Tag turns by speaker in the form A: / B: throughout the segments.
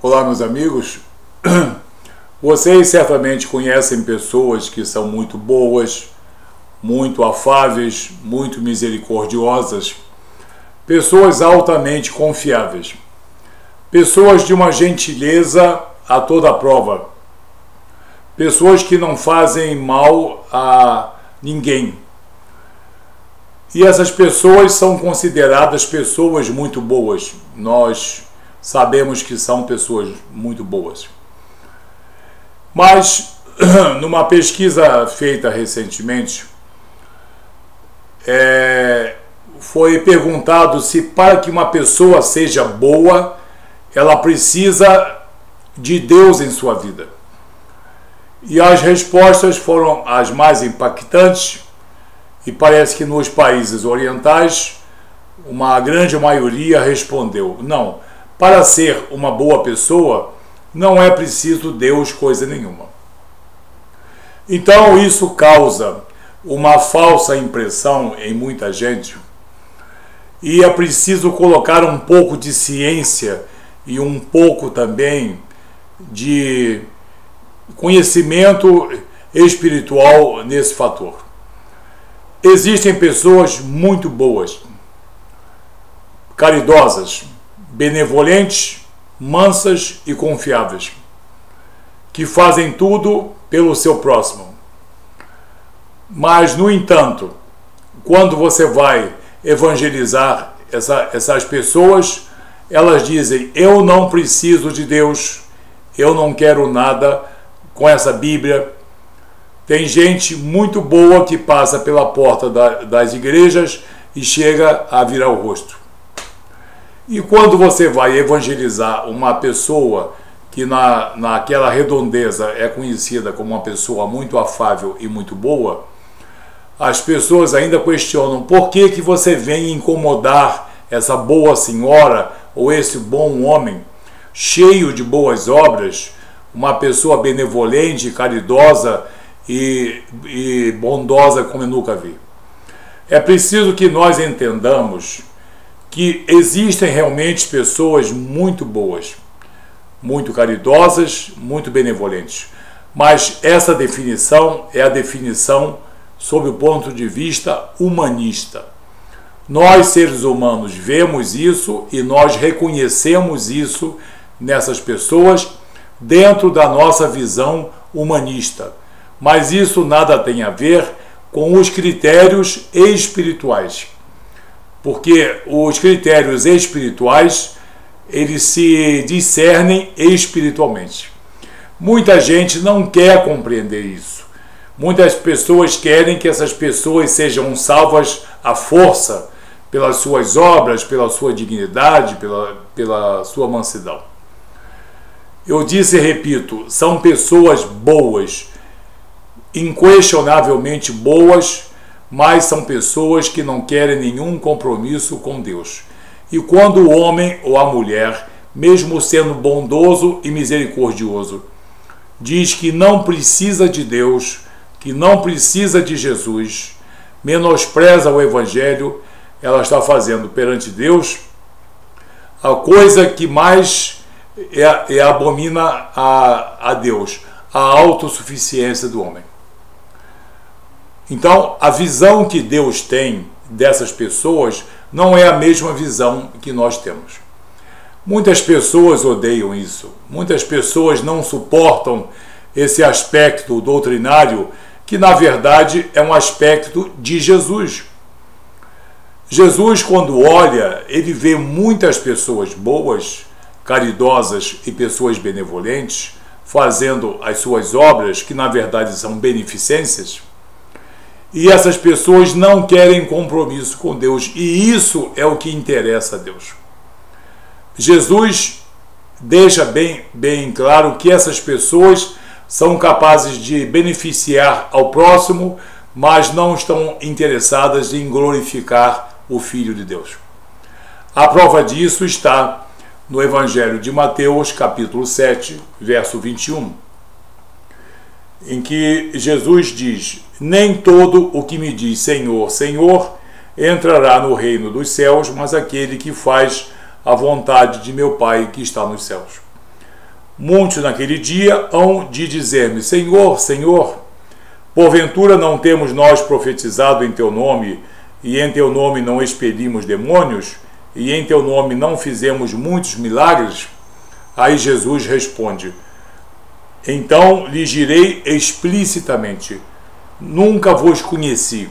A: Olá, meus amigos. Vocês certamente conhecem pessoas que são muito boas, muito afáveis, muito misericordiosas, pessoas altamente confiáveis, pessoas de uma gentileza a toda prova, pessoas que não fazem mal a ninguém. E essas pessoas são consideradas pessoas muito boas. Nós sabemos que são pessoas muito boas. Mas, numa pesquisa feita recentemente, foi perguntado se para que uma pessoa seja boa, ela precisa de Deus em sua vida. E as respostas foram as mais impactantes, e parece que nos países orientais, uma grande maioria respondeu: não, para ser uma boa pessoa, não é preciso Deus coisa nenhuma. Então isso causa uma falsa impressão em muita gente, e é preciso colocar um pouco de ciência e um pouco também de conhecimento espiritual nesse fator. Existem pessoas muito boas, caridosas, benevolentes, mansas e confiáveis, que fazem tudo pelo seu próximo. Mas, no entanto, quando você vai evangelizar essas pessoas, elas dizem: eu não preciso de Deus, eu não quero nada com essa Bíblia. Tem gente muito boa que passa pela porta das igrejas e chega a virar o rosto. E quando você vai evangelizar uma pessoa que naquela redondeza é conhecida como uma pessoa muito afável e muito boa, as pessoas ainda questionam: por que você vem incomodar essa boa senhora ou esse bom homem, cheio de boas obras, uma pessoa benevolente, caridosa e bondosa como eu nunca vi? É preciso que nós entendamos que existem realmente pessoas muito boas, muito caridosas, muito benevolentes. Mas essa definição é a definição sob o ponto de vista humanista. Nós, seres humanos, vemos isso e nós reconhecemos isso nessas pessoas dentro da nossa visão humanista. Mas isso nada tem a ver com os critérios espirituais. Porque os critérios espirituais, eles se discernem espiritualmente. Muita gente não quer compreender isso. Muitas pessoas querem que essas pessoas sejam salvas à força, pelas suas obras, pela sua dignidade, pela sua mansidão. Eu disse e repito, são pessoas boas, inquestionavelmente boas, mas são pessoas que não querem nenhum compromisso com Deus. E quando o homem ou a mulher, mesmo sendo bondoso e misericordioso, diz que não precisa de Deus, que não precisa de Jesus, menospreza o Evangelho, ela está fazendo perante Deus a coisa que mais abomina a Deus, a autossuficiência do homem. Então, a visão que Deus tem dessas pessoas não é a mesma visão que nós temos. Muitas pessoas odeiam isso. Muitas pessoas não suportam esse aspecto doutrinário, que na verdade é um aspecto de Jesus. Jesus, quando olha, ele vê muitas pessoas boas, caridosas e pessoas benevolentes, fazendo as suas obras, que na verdade são beneficências. E essas pessoas não querem compromisso com Deus. E isso é o que interessa a Deus. Jesus deixa bem claro que essas pessoas são capazes de beneficiar ao próximo, mas não estão interessadas em glorificar o Filho de Deus. A prova disso está no Evangelho de Mateus, capítulo 7, verso 21. Em que Jesus diz: nem todo o que me diz Senhor, Senhor entrará no reino dos céus, mas aquele que faz a vontade de meu Pai que está nos céus. Muitos naquele dia hão de dizer-me: Senhor, Senhor, porventura não temos nós profetizado em teu nome, e em teu nome não expelimos demônios, e em teu nome não fizemos muitos milagres? Aí Jesus responde: então lhes direi explicitamente: nunca vos conheci.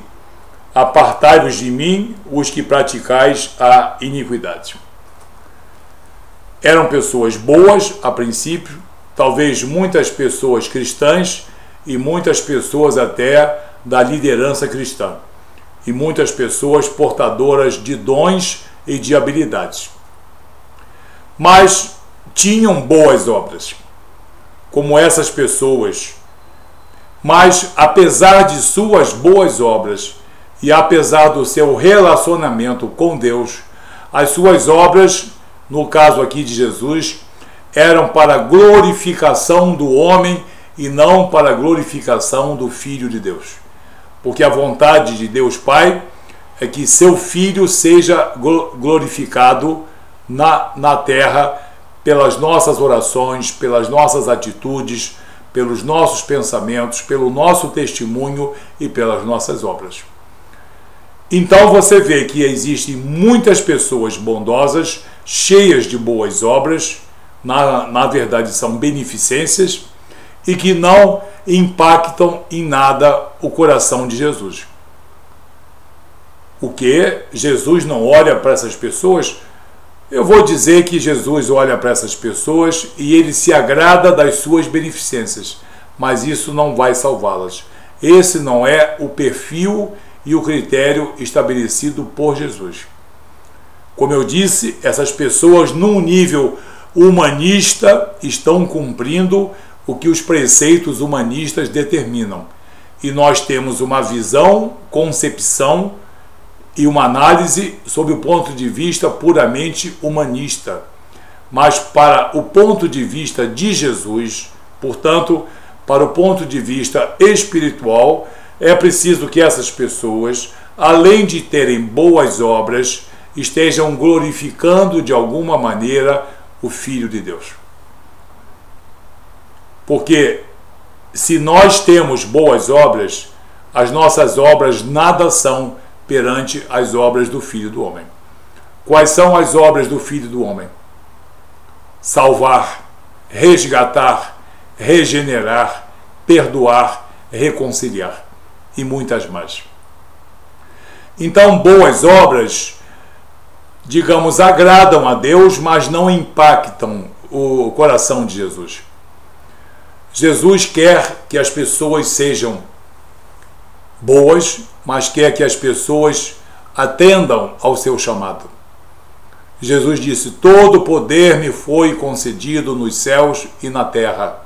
A: Apartai-vos de mim, os que praticais a iniquidade. Eram pessoas boas a princípio, talvez muitas pessoas cristãs e muitas pessoas até da liderança cristã, e muitas pessoas portadoras de dons e de habilidades. Mas tinham boas obras, como essas pessoas. Mas apesar de suas boas obras e apesar do seu relacionamento com Deus, as suas obras, no caso aqui de Jesus, eram para a glorificação do homem e não para a glorificação do Filho de Deus. Porque a vontade de Deus Pai é que seu Filho seja glorificado na terra pelas nossas orações, pelas nossas atitudes, pelos nossos pensamentos, pelo nosso testemunho e pelas nossas obras. Então você vê que existem muitas pessoas bondosas, cheias de boas obras, na verdade são beneficências, e que não impactam em nada o coração de Jesus. O que? Jesus não olha para essas pessoas? Eu vou dizer que Jesus olha para essas pessoas e ele se agrada das suas beneficências, mas isso não vai salvá-las. Esse não é o perfil e o critério estabelecido por Jesus. Como eu disse, essas pessoas, num nível humanista, estão cumprindo o que os preceitos humanistas determinam. E nós temos uma visão, concepção e uma análise sob o ponto de vista puramente humanista. Mas para o ponto de vista de Jesus, portanto, para o ponto de vista espiritual, é preciso que essas pessoas, além de terem boas obras, estejam glorificando de alguma maneira o Filho de Deus. Porque se nós temos boas obras, as nossas obras nada são perante as obras do Filho do Homem. Quais são as obras do Filho do Homem? Salvar, resgatar, regenerar, perdoar, reconciliar e muitas mais. Então, boas obras, digamos, agradam a Deus, mas não impactam o coração de Jesus. Jesus quer que as pessoas sejam boas, mas quer que as pessoas atendam ao seu chamado. Jesus disse: todo poder me foi concedido nos céus e na terra.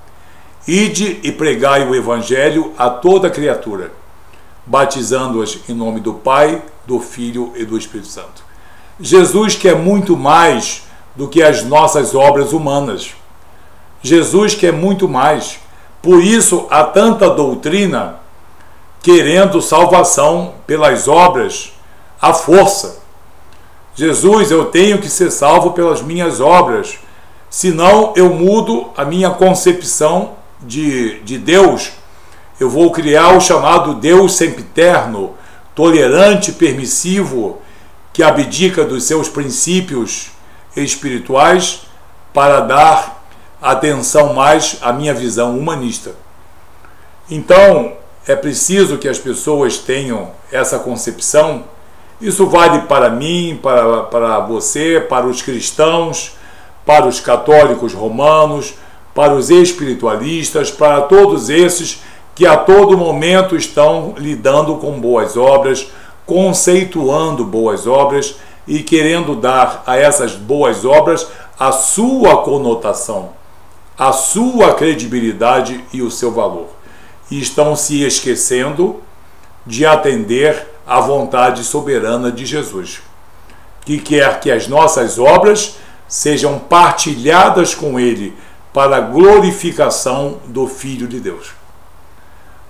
A: Ide e pregai o evangelho a toda criatura, batizando-as em nome do Pai, do Filho e do Espírito Santo. Jesus quer muito mais do que as nossas obras humanas. Jesus quer muito mais. Por isso há tanta doutrina querendo salvação pelas obras à força. Jesus, eu tenho que ser salvo pelas minhas obras, senão eu mudo a minha concepção de Deus. Eu vou criar o chamado Deus sempiterno, tolerante, permissivo, que abdica dos seus princípios espirituais para dar atenção mais à minha visão humanista. Então, é preciso que as pessoas tenham essa concepção. Isso vale para mim, para você, para os cristãos, para os católicos romanos, para os espiritualistas, para todos esses que a todo momento estão lidando com boas obras, conceituando boas obras e querendo dar a essas boas obras a sua conotação, a sua credibilidade e o seu valor. E estão se esquecendo de atender à vontade soberana de Jesus, que quer que as nossas obras sejam partilhadas com Ele para a glorificação do Filho de Deus.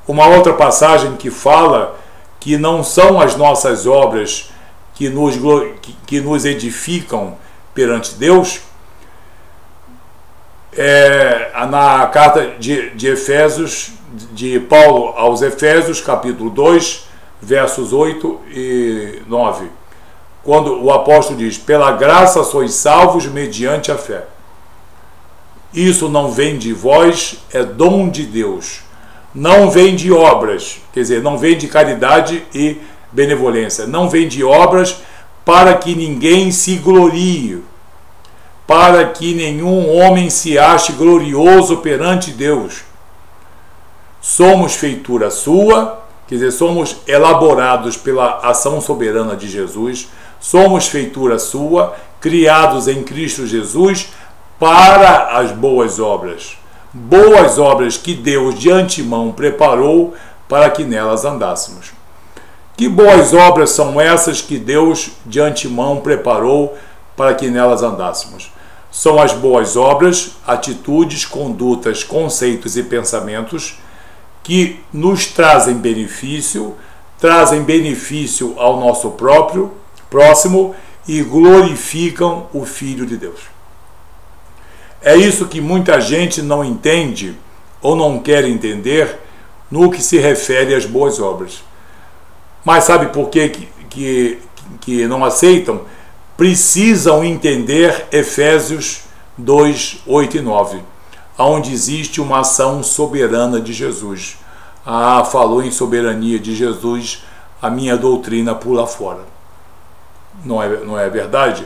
A: Uma outra passagem que fala que não são as nossas obras que nos edificam perante Deus na carta de Efésios, de Paulo aos Efésios, capítulo 2, versos 8 e 9, quando o apóstolo diz: pela graça sois salvos mediante a fé. Isso não vem de vós, é dom de Deus. Não vem de obras, quer dizer, não vem de caridade e benevolência. Não vem de obras para que ninguém se glorie, para que nenhum homem se ache glorioso perante Deus. Somos feitura sua, quer dizer, somos elaborados pela ação soberana de Jesus, somos feitura sua, criados em Cristo Jesus para as boas obras que Deus de antemão preparou para que nelas andássemos. Que boas obras são essas que Deus de antemão preparou para que nelas andássemos? São as boas obras, atitudes, condutas, conceitos e pensamentos que nos trazem benefício ao nosso próximo e glorificam o Filho de Deus. É isso que muita gente não entende ou não quer entender no que se refere às boas obras. Mas sabe por que não aceitam? Precisam entender Efésios 2, 8 e 9, onde existe uma ação soberana de Jesus. Falou em soberania de Jesus, a minha doutrina pula fora. Não é verdade?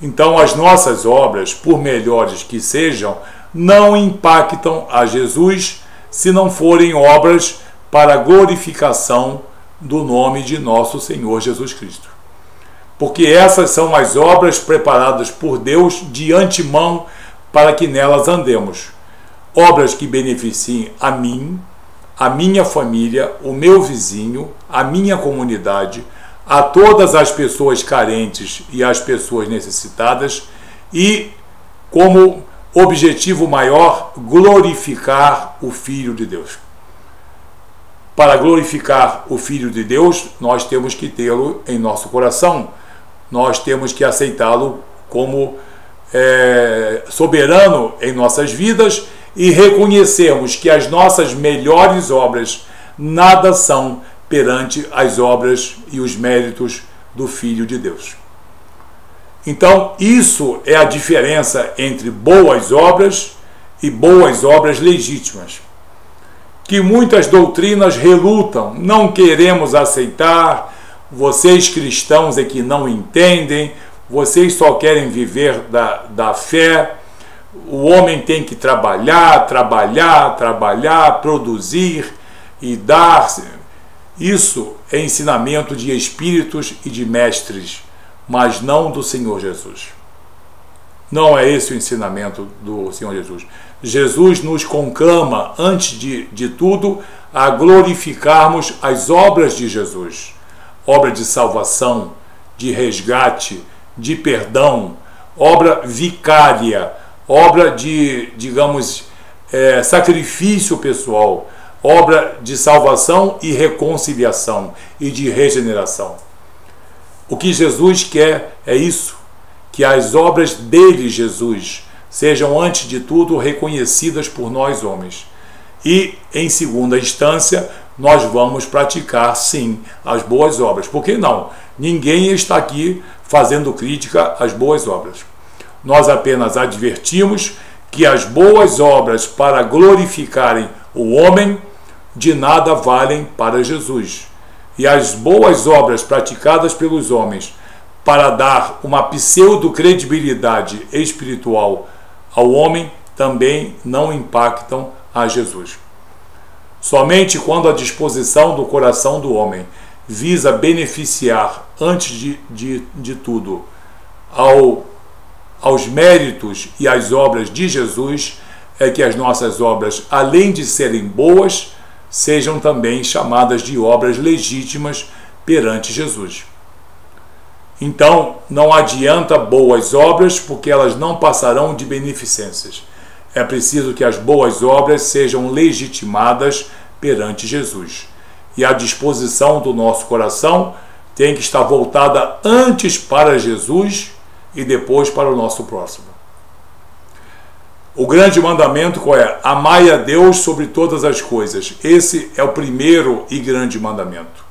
A: Então as nossas obras, por melhores que sejam, não impactam a Jesus se não forem obras para a glorificação do nome de nosso Senhor Jesus Cristo. Porque essas são as obras preparadas por Deus de antemão para que nelas andemos. Obras que beneficiem a mim, a minha família, o meu vizinho, a minha comunidade, a todas as pessoas carentes e as pessoas necessitadas e, como objetivo maior, glorificar o Filho de Deus. Para glorificar o Filho de Deus, nós temos que tê-lo em nosso coração, nós temos que aceitá-lo como soberano em nossas vidas e reconhecermos que as nossas melhores obras nada são perante as obras e os méritos do Filho de Deus. Então, isso é a diferença entre boas obras e boas obras legítimas, que muitas doutrinas relutam, não queremos aceitar, vocês cristãos é que não entendem, vocês só querem viver da fé, o homem tem que trabalhar, produzir e dar. Isso é ensinamento de espíritos e de mestres, mas não do Senhor Jesus. Não é esse o ensinamento do Senhor Jesus. Jesus nos conclama, antes de tudo, a glorificarmos as obras de Jesus. Obra de salvação, de resgate, de perdão, obra vicária, obra de, sacrifício pessoal, obra de salvação e reconciliação e de regeneração. O que Jesus quer é isso, que as obras dele, Jesus, sejam antes de tudo reconhecidas por nós homens. E, em segunda instância, nós vamos praticar, sim, as boas obras. Por que não? Ninguém está aqui fazendo crítica às boas obras. Nós apenas advertimos que as boas obras para glorificarem o homem de nada valem para Jesus. E as boas obras praticadas pelos homens para dar uma pseudo-credibilidade espiritual ao homem também não impactam a Jesus. Somente quando a disposição do coração do homem visa beneficiar, antes de tudo, aos méritos e às obras de Jesus, é que as nossas obras, além de serem boas, sejam também chamadas de obras legítimas perante Jesus. Então, não adianta boas obras, porque elas não passarão de beneficências. É preciso que as boas obras sejam legitimadas perante Jesus. E a disposição do nosso coração tem que estar voltada antes para Jesus e depois para o nosso próximo. O grande mandamento qual é? Amai a Deus sobre todas as coisas. Esse é o primeiro e grande mandamento.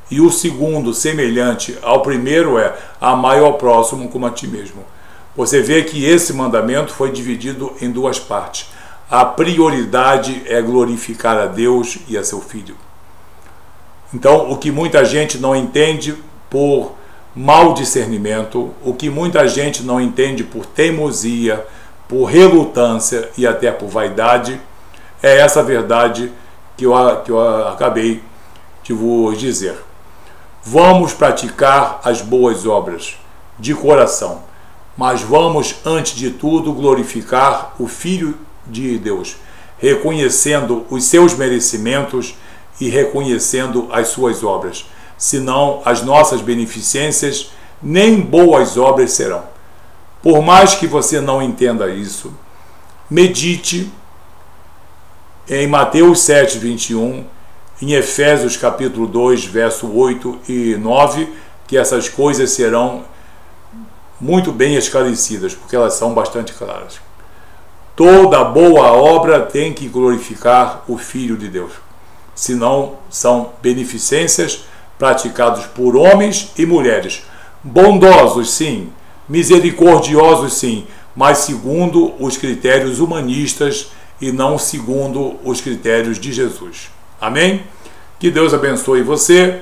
A: E o segundo, semelhante ao primeiro, é amai ao próximo como a ti mesmo. Você vê que esse mandamento foi dividido em duas partes. A prioridade é glorificar a Deus e a seu Filho. Então, o que muita gente não entende por mau discernimento, o que muita gente não entende por teimosia, por relutância e até por vaidade, é essa verdade que eu acabei de vos dizer. Vamos praticar as boas obras de coração, mas vamos, antes de tudo, glorificar o Filho de Deus, reconhecendo os seus merecimentos e reconhecendo as suas obras. Senão, as nossas beneficências nem boas obras serão. Por mais que você não entenda isso, medite em Mateus 7, 21, em Efésios capítulo 2, verso 8 e 9, que essas coisas serão muito bem esclarecidas, porque elas são bastante claras. Toda boa obra tem que glorificar o Filho de Deus. Senão, são beneficências praticadas por homens e mulheres. Bondosos, sim. Misericordiosos, sim. Mas segundo os critérios humanistas e não segundo os critérios de Jesus. Amém? Que Deus abençoe você.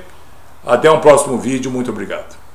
A: Até um próximo vídeo. Muito obrigado.